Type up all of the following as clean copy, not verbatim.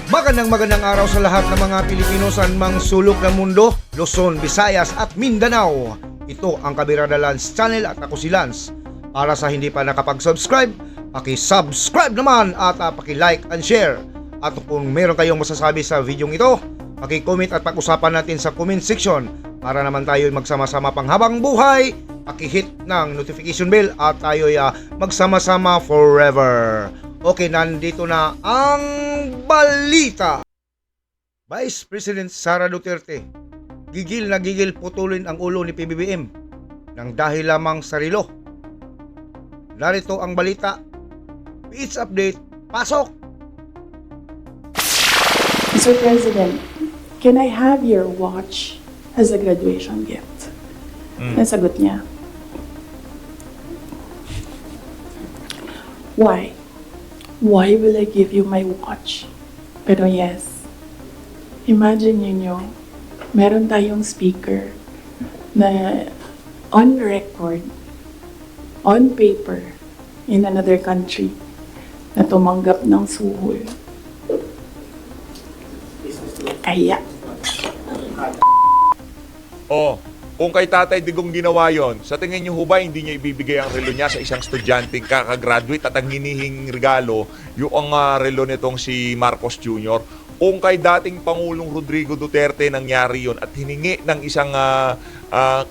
Magandang araw sa lahat ng mga Pilipino sa mang sulok ng mundo, Luzon, Visayas at Mindanao. Ito ang Kabirada Lance Channel at ako si Lance. Para sa hindi pa nakapag-subscribe, paki-subscribe naman at paki-like and share. At kung meron kayong masasabi sa video ito, paki-comment at pag-usapan natin sa comment section para naman tayo magsama-sama panghabang buhay. Paki-hit ng notification bell at tayo magsama-sama forever. Okay, nandito na ang balita. Vice President Sara Duterte, gigil na gigil putulin ang ulo ni PBBM nang dahil lamang sa relo. Narito ang balita. PH update, pasok! Mr. President, can I have your watch as a graduation gift? Nasagot niya. Why? Why will I give you my watch? Pero yes, imagine niyo, meron tayong speaker na on record, on paper, in another country, na tumanggap ng suhol. Kaya. Kung kay Tatay Digong ginawa yon, sa tingin niyo ba hindi niya ibibigay ang relo niya sa isang estudyanteng kakagraduate at ang hinihing regalo yung relo nitong si Marcos Jr.? Kung kay dating Pangulong Rodrigo Duterte nangyari yon at hiningi ng isang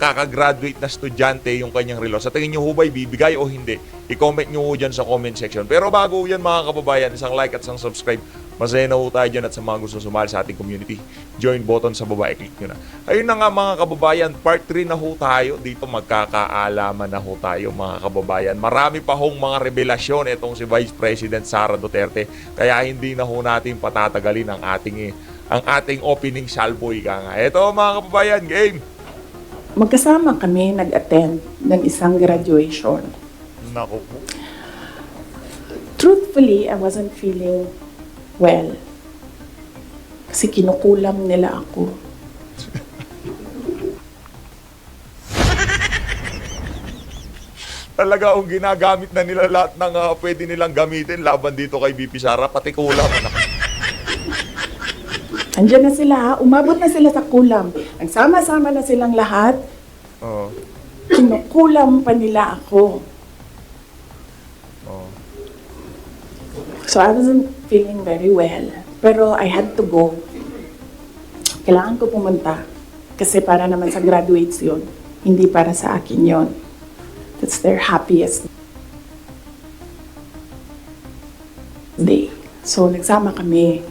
kakagraduate na estudyante yung kanyang relo, sa tingin niyo ba ibibigay o hindi? I-comment niyo dyan sa comment section. Pero bago yan mga kababayan, isang like at isang subscribe. Masaya na ho tayo dyan at sa mga gusto sumali sa ating community, join button sa baba, i-click nyo na. Ayun na nga mga kababayan, part 3 na ho tayo. Dito magkakaalaman na ho tayo mga kababayan. Marami pa hong mga revelasyon itong si Vice President Sara Duterte. Kaya hindi na ho natin patatagalin ang ating opening salvo. Ika nga. Ito mga kababayan, game! Magkasama kami nag-attend ng isang graduation. Naku po. Truthfully, I wasn't feeling well. Kasi kinukulam nila ako. Talaga ang ginagamit na nila lahat ng pwede nilang gamitin laban dito kay BP Sara, pati kulang. Andiyan na sila ha. Umabot na sila sa kulam. Nagsama-sama na silang lahat. Oo. Kinukulam pa nila ako. Oo. So I wasn't feeling very well. Pero I had to go. Kailangan ko pumunta. Kasi para naman sa graduates yun. Hindi para sa akin yun. That's their happiest day. So nagsama kami.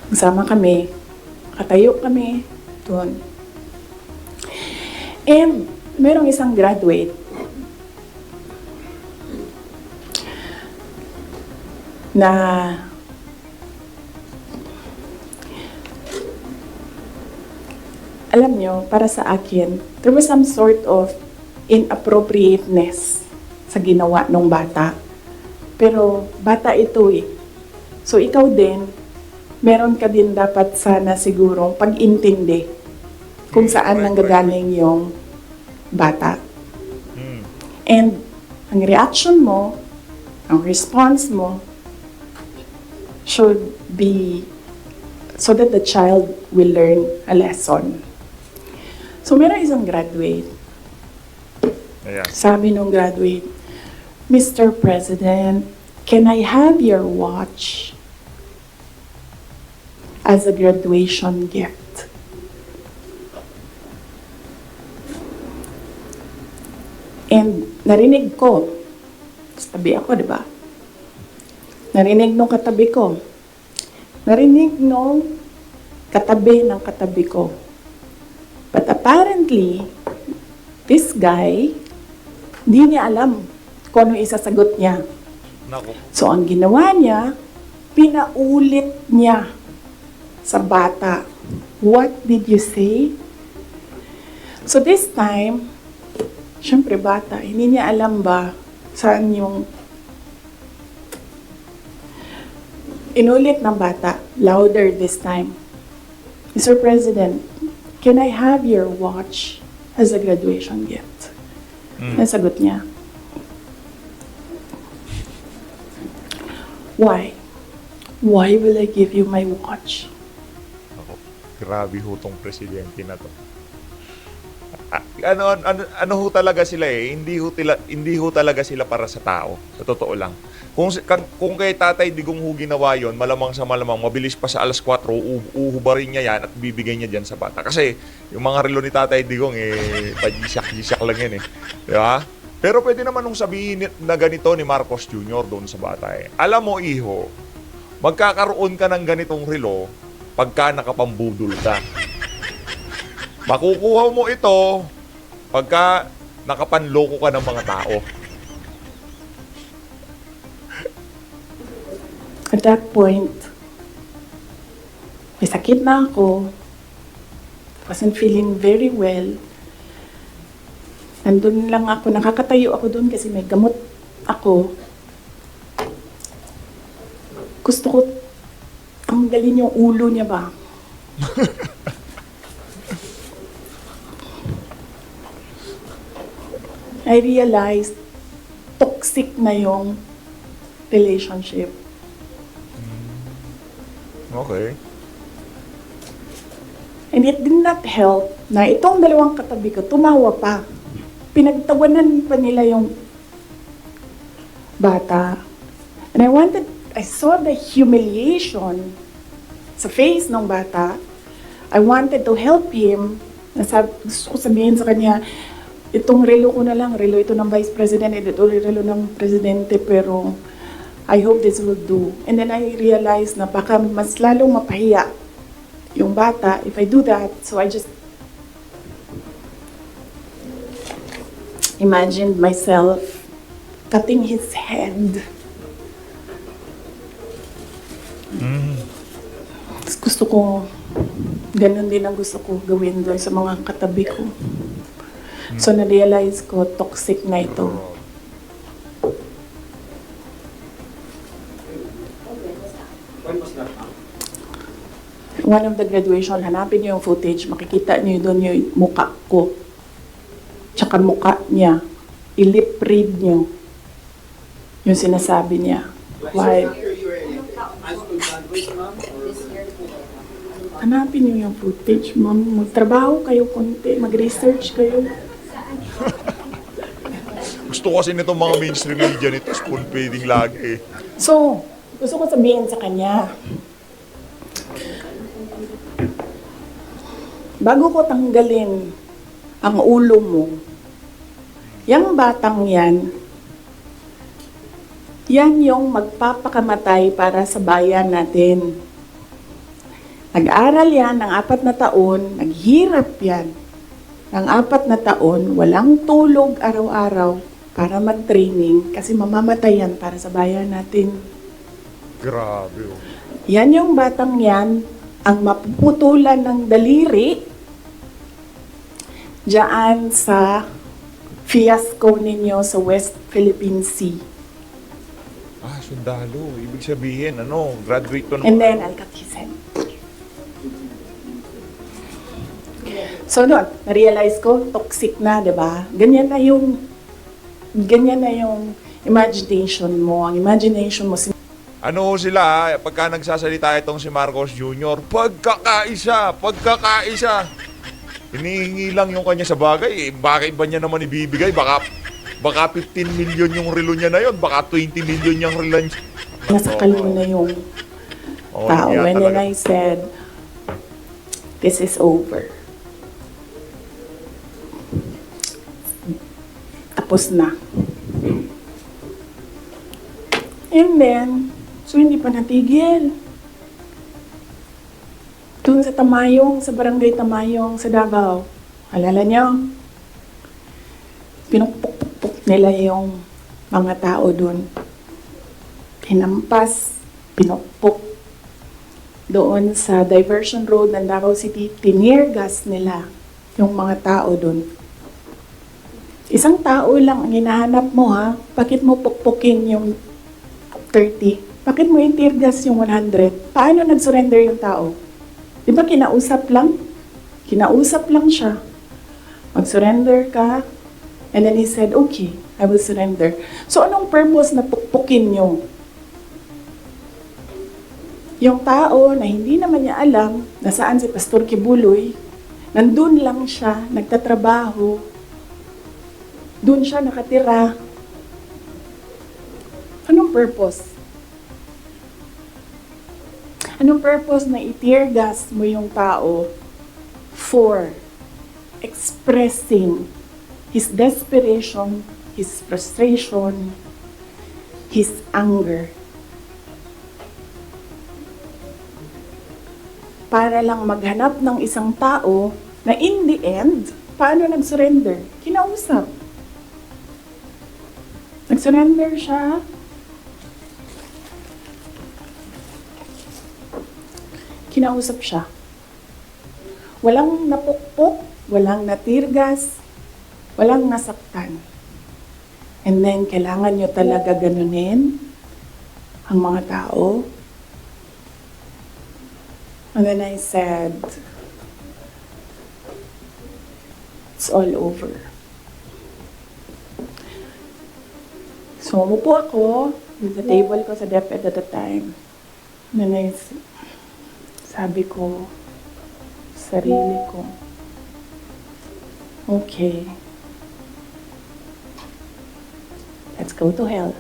Nagsama kami. Katayo kami doon. And merong isang graduate na alam nyo, para sa akin, there was some sort of inappropriateness sa ginawa ng bata. Pero bata ito eh. So ikaw din, meron ka din dapat sana sigurong pag-intindi kung saan nanggagaling yung bata. And ang reaction mo, ang response mo, should be so that the child will learn a lesson. So meron isang graduate. Ayan. Sabi nung graduate, Mr. President, can I have your watch as a graduation gift? And narinig ko, tabi ako, di ba? Narinig nung katabi ko. Narinig nung katabi ng katabi ko. But apparently, this guy, di niya alam kung ano isasagot niya. Naku. So, ang ginawa niya, pinaulit niya sa bata. What did you say? So, this time, syempre bata, hindi niya alam ba saan yung inulit ng bata, louder this time. Mr. President, can I have your watch as a graduation gift? Nasagot niya. Why? Why will I give you my watch? Ako, grabe ho tong presidente na to. Ano ho talaga sila eh, hindi ho talaga sila para sa tao, sa totoo lang. Kung kay Tatay Digong ho ginawa yon, malamang sa malamang, mabilis pa sa alas 4, uhubarin niya yan at bibigay niya dyan sa bata. Kasi yung mga relo ni Tatay Digong, pagisak-gisak lang yan eh. Di ba? Pero pwede naman nung sabihin na ganito ni Marcos Jr. doon sa bata eh. Alam mo, iho, magkakaroon ka ng ganitong relo pagka nakapambudol ka. Makukuha mo ito pagka nakapanloko ka ng mga tao. At that point, may sakit na ako. Wasn't feeling very well. Nandun lang ako, nakakatayo ako doon kasi may gamot ako. Gusto ko tanggalin yung ulo niya ba? I realized toxic na yung relationship. Okay. And it did not help na itong dalawang katabi ko, tumawa pa. Pinagtawanan pa nila yung bata. And I saw the humiliation sa face ng bata. I wanted to help him. Gusto ko sabihin sa kanya, itong relo ko na lang, relo ito ng Vice President, ito relo ng Presidente, pero I hope this will do. And then I realized na baka mas lalong mapahiya yung bata if I do that. So I just imagined myself cutting his head. Gusto ko, ganun din ang gusto ko gawin doon sa mga katabi ko. So na-realize ko, toxic na ito. One of the graduation, hanapin niyo yung footage, makikita niyo doon yung mukha ko. Tsaka mukha niya. I-lip read niyo yung sinasabi niya. Why? Hanapin niyo yung footage, ma'am. Magtrabaho kayo konti, mag-research kayo. Gusto kasi nitong mga mainstream media nito, spoon feeding lagi eh. So, gusto ko sabihin sa kanya, bago ko tanggalin ang ulo mo, yung batang yan yung magpapakamatay para sa bayan natin. Nag-aral yan ng 4 na taon, naghirap yan ng 4 na taon, walang tulog araw-araw para mag-training kasi mamamatay yan para sa bayan natin. Grabe oh. Yan yung batang yan, ang mapuputulan ng daliri diyan sa fiasco ninyo sa West Philippine Sea. Sundalo. Ibig sabihin, graduate to naman. And then, I'll cut his head. So, doon, na-realize ko, toxic na, di ba? Ganyan na yung imagination mo. Ang imagination mo, Ano sila, pagka nagsasalita itong si Marcos Jr., pagkakaisa. Hinihingi lang yung kanya sa bagay. Bakit ba niya naman ibibigay? Baka 15 million yung relo niya na yon, baka 20 million yung relo niya. nasakal mo na yung tao. And then I said, this is over. Tapos na. And then, so hindi pa natigil. Doon sa Tamayong, sa barangay Tamayong, sa Davao. Alala niyo? Pinupuk-puk nila yung mga tao doon. Hinampas, pinupuk. Doon sa diversion road ng Davao City, tinirgas nila yung mga tao doon. Isang tao lang ang hinahanap mo ha. Bakit mo pukpukin yung 30? Bakit mo itirgas yung 100? Paano nag-surrender yung tao? Di ba kinausap lang? Kinausap lang siya. Mag-surrender ka. And then he said, okay, I will surrender. So anong purpose na pukpukin nyo? Yung tao na hindi naman niya alam na saan si Pastor Kibuloy, nandun lang siya, nagtatrabaho, dun siya nakatira. Anong purpose? Anong purpose na i-tear gas mo yung tao for expressing his desperation, his frustration, his anger? Para lang maghanap ng isang tao na in the end, paano nag-surrender? Kinausap. Nag-surrender siya. Kinausap siya. Walang napukpok, walang natirgas, walang nasaktan. And then, kailangan nyo talaga ganunin ang mga tao. And then I said, it's all over. So, umupo ako with the table ko sa DepEd at the time. And then sabi ko, sarili ko, okay, let's go to hell.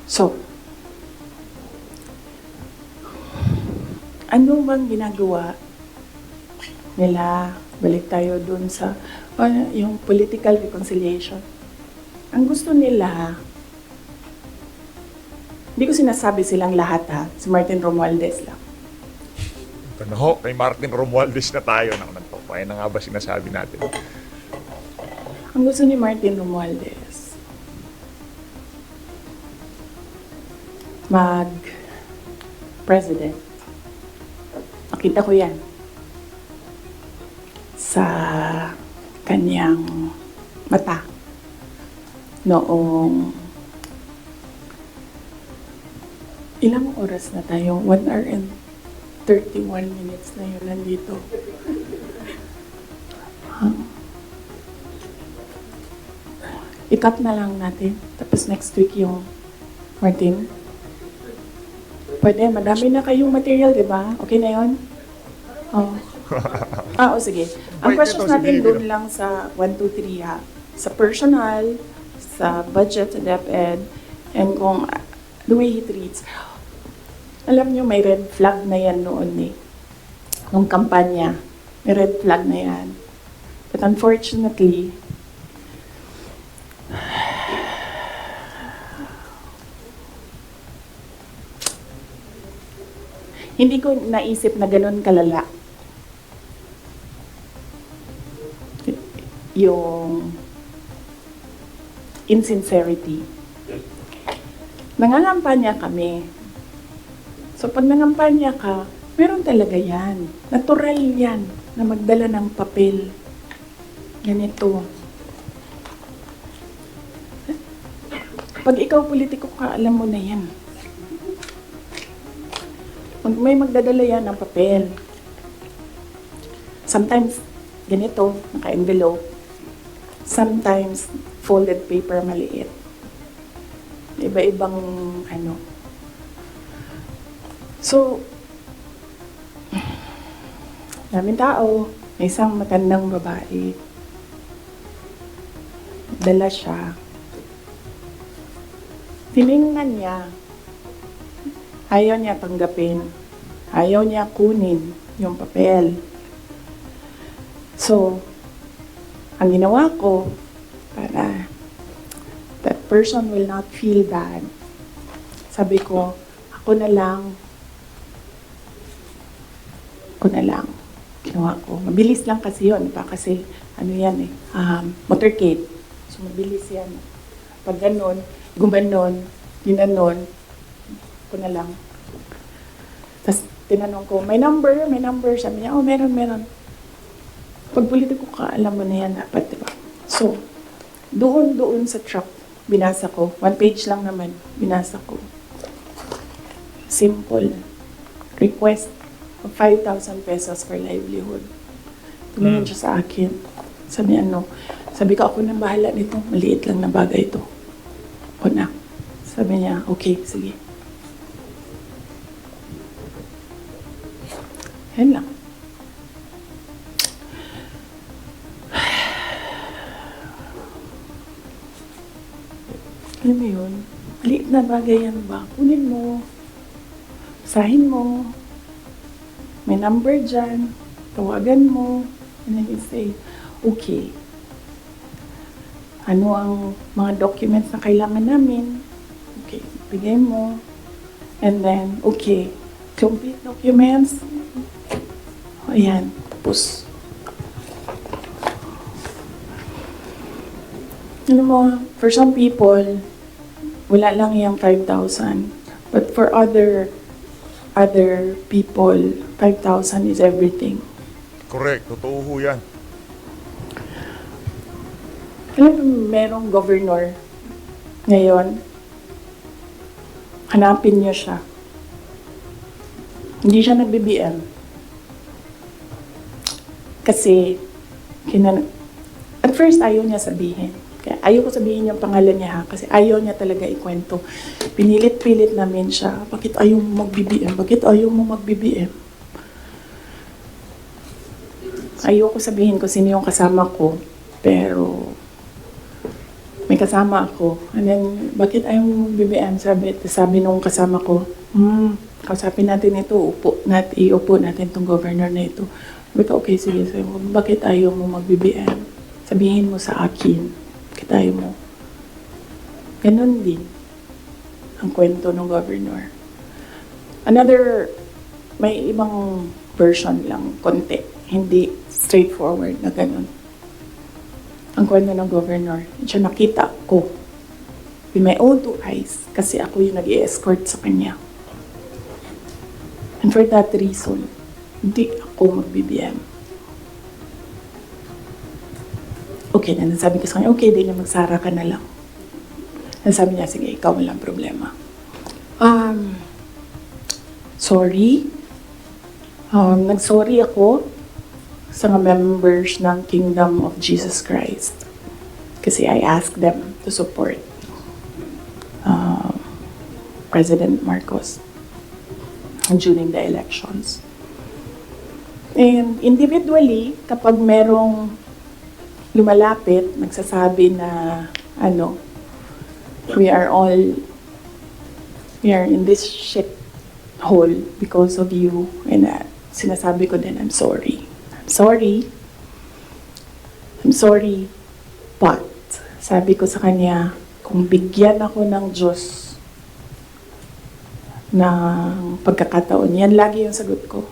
So, ano bang ginagawa nila? Balik tayo dun sa yung political reconciliation. Ang gusto nila, hindi ko sinasabi silang lahat ha, si Martin Romualdez lang. Ano, kay Martin Romualdez na tayo. Kaya na nga ba sinasabi natin? Ang gusto ni Martin Romualdez, mag-president. Nakita ko yan sa kanyang mata noong ilang oras na tayo? 1 hour and 31 minutes na yun nandito. I-cut na lang natin. Tapos next week yung Martin. Pwede, madami na kayong material, di ba? Okay na yun? Oh. Sige. Ang Wait, questions ito, natin sige, doon lang sa 1, 2, 3 ha. Sa personal, sa budget, sa DepEd, and kung the way he treats. Alam nyo, may red flag na yan noon eh. Nung kampanya, may red flag na yan. But unfortunately, hindi ko naisip na ganun kalala yung insincerity. Nangangampanya kami. So pag nangampanya ka, meron talaga yan. Natural yan na magdala ng papel. Ganito. Pag ikaw politiko ka, alam mo na yan. May magdadala yan ng papel. Sometimes, ganito, naka-envelope. Sometimes, folded paper maliit. Iba-ibang, So, daming tao. May isang matandang babae. Dala siya. Tiningnan niya. Ayaw niya tanggapin. Ayaw niya kunin yung papel. So, ang ginawa ko, para that person will not feel bad, sabi ko, ako na lang. Ginawa ko. Mabilis lang kasi yun. Kasi, yan motorcade. So, mabilis yan. Pag ganon, gumanon, ginanon, ko na lang. Tapos, tinanong ko, may number? Sabi niya, meron. Pag politiko ka, alam mo na yan dapat, diba? So, doon sa truck, binasa ko. 1 page lang naman, binasa ko. Simple. Request of 5,000 pesos for livelihood. Tumingin siya sa akin. Sabi ko, ako nang bahala nito. Maliit lang na bagay ito. ko na. Sabi niya, okay, sige. Yan lang. Alam mo yun, maliit na bagay yan ba? Kunin mo, basahin mo, may number dyan, tawagan mo, and then you say, okay, ano ang mga documents na kailangan namin? Okay, bigay mo. And then, okay, complete documents. Ayan, tapos. Ano mo, for some people, wala lang yung 5,000. But for other people, 5,000 is everything. Correct. Totoo ho yan. Alam mo, merong governor ngayon, hanapin niyo siya. Hindi siya nag-BBM. Kasi, at first ayaw niya sabihin. Kaya ayaw ko sabihin yung pangalan niya ha, kasi ayaw niya talaga ikwento. Pinilit-pilit namin siya, bakit ayaw mo mag-BBM? Bakit ayaw mo mag-BBM? Ayaw ko sabihin ko sino yung kasama ko, pero may kasama ako. And then, bakit ayaw mo mag-BBM? Sabi nung kasama ko, kausapin natin ito, iupo natin tong governor na ito. Sabi ko, okay, sige. Sabi ko, bakit ayaw mo mag-BBM? Sabihin mo sa akin, bakit ayaw mo? Ganon din ang kwento ng governor. May ibang version lang, konti. Hindi straightforward na ganon. Ang kwento ng governor, siya nakita ko with my own two eyes kasi ako yung nag-i-escort sa kanya. And for that reason, hindi ako mag-BBM. Okay, na sabi ko sa kanya, okay, di na magsara ka na lang. And sabi niya, sige, ikaw walang problema. Sorry. Nag-sorry ako sa mga members ng Kingdom of Jesus Christ. Kasi I asked them to support President Marcos during the elections. And individually, kapag merong lumalapit, nagsasabi na, we are in this shit hole because of you. And sinasabi ko din, I'm sorry. I'm sorry, but sabi ko sa kanya, kung bigyan ako ng Diyos ng pagkakataon, yan lagi yung sagot ko.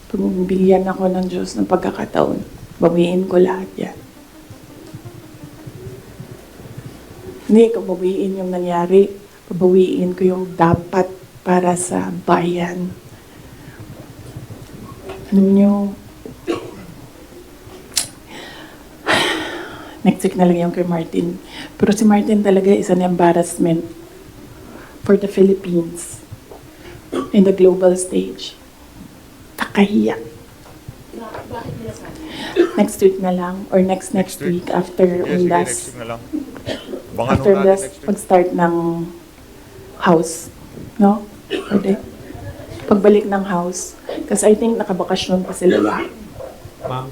Kung bigyan ako ng Diyos ng pagkakataon, bawiin ko lahat yan. Hindi ko bawiin yung nangyari, bawiin ko yung dapat para sa bayan. Alam niyo, next week na lang yung kay Martin. Pero si Martin talaga is an embarrassment for the Philippines in the global stage. Kakahiya. Next week na lang or next week after Sige, Undas. next week na lang. Abangan After ho natin Undas, next week. pag-start ng house. No? Pwede. Pagbalik ng house. Kasi I think nakabakasyon pa sila lahat. Ma'am,